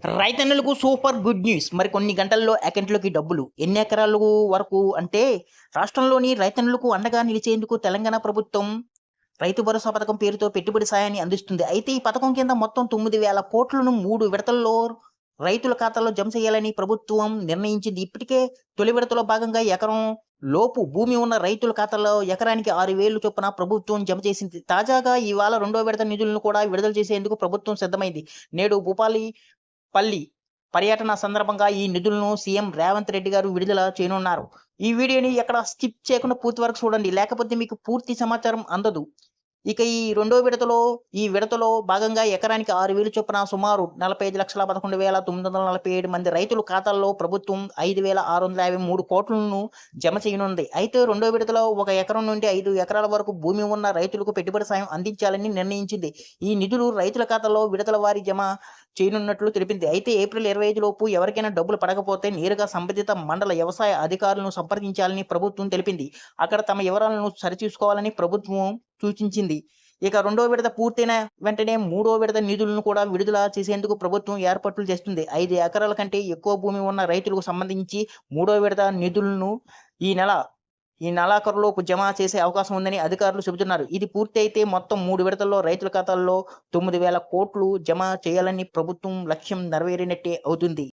రైతన్నలకు super good news. మరి కొన్ని గంటల్లో అకౌంట్‌లోకి డబ్బులు. ఎన్ని ఎకరాలు వరకు అంటే రాష్ట్రంలోని రైతన్నులకు అండగా నిలిచేందుకు తెలంగాణ ప్రభుత్వం రైతు భరోసా పథకం పేరుతో పెట్టుబడి సాయాన్ని అందిస్తుంది. అయితే ఈ పథకం కింద మొత్తం 9,000 కోట్లను 3 విడతల్లో రైతుల ఖాతాల్లో జమ చేయాలని ప్రభుత్వం నిర్ణయించింది. ఇప్పటికే తొలి విడతలో భాగంగా ఎకరం లోపు భూమి ఉన్న రైతుల ఖాతాల్లో ఎకరానికి 6,000 చొప్పున ప్రభుత్వం జమ చేసింది. తాజాగా ఇవాళ రెండో విడత నిధులను కూడా విడుదల చేసేందుకు ప్రభుత్వం సిద్ధమైంది. నేడు పల్లి పర్యటన సందర్భంగా ఈ నిధులను సీఎం రేవంత్ రెడ్డి గారు విడుదల చేయనున్నారు. ఈ వీడియోని ఎక్కడ స్కిప్ చేయకుండా పూర్తి వరకు చూడండి. లేకపోతే మీకు పూర్తి సమాచారం అందదు. ఇక ఈ విడతలో భాగంగా ఎకరానికి 6,000 చొప్పున సుమారు 45,11,947 మంది రైతుల ఖాతాల్లో ప్రభుత్వం 5,653 కోట్లను జమ చేయనుంది. అయితే రెండో విడతలో 1 ఎకరం నుండి 5 ఎకరాల వరకు భూమి ఉన్న రైతులకు పెట్టుబడి సాయం అందించాలని నిర్ణయించింది. ఈ నిధులు రైతుల ఖాతాలో విడతల వారీ జమ చేయనున్నట్లు తెలిపింది. అయితే ఏప్రిల్ 25 లోపు ఎవరికైనా డబ్బులు పడకపోతే నేరుగా సంబంధిత మండల వ్యవసాయ అధికారులను సంప్రదించాలని ప్రభుత్వం తెలిపింది. అక్కడ తమ వివరాలను సరిచూసుకోవాలని ప్రభుత్వం సూచించింది. ఇక రెండో విడత పూర్తయిన వెంటనే మూడో విడత నిధులను కూడా విడుదల చేసేందుకు ప్రభుత్వం ఏర్పాట్లు చేస్తుంది. 5 ఎకరాల కంటే ఎక్కువ భూమి ఉన్న రైతులకు సంబంధించి మూడో విడత నిధులను ఈ నెల ఈ నెలాఖరులోపు జమ చేసే అవకాశం ఉందని అధికారులు చెబుతున్నారు. ఇది పూర్తయితే మొత్తం 3 విడతల్లో రైతుల ఖాతాల్లో 9,000 కోట్లు జమ చేయాలని ప్రభుత్వం లక్ష్యం నెరవేరినట్టే అవుతుంది.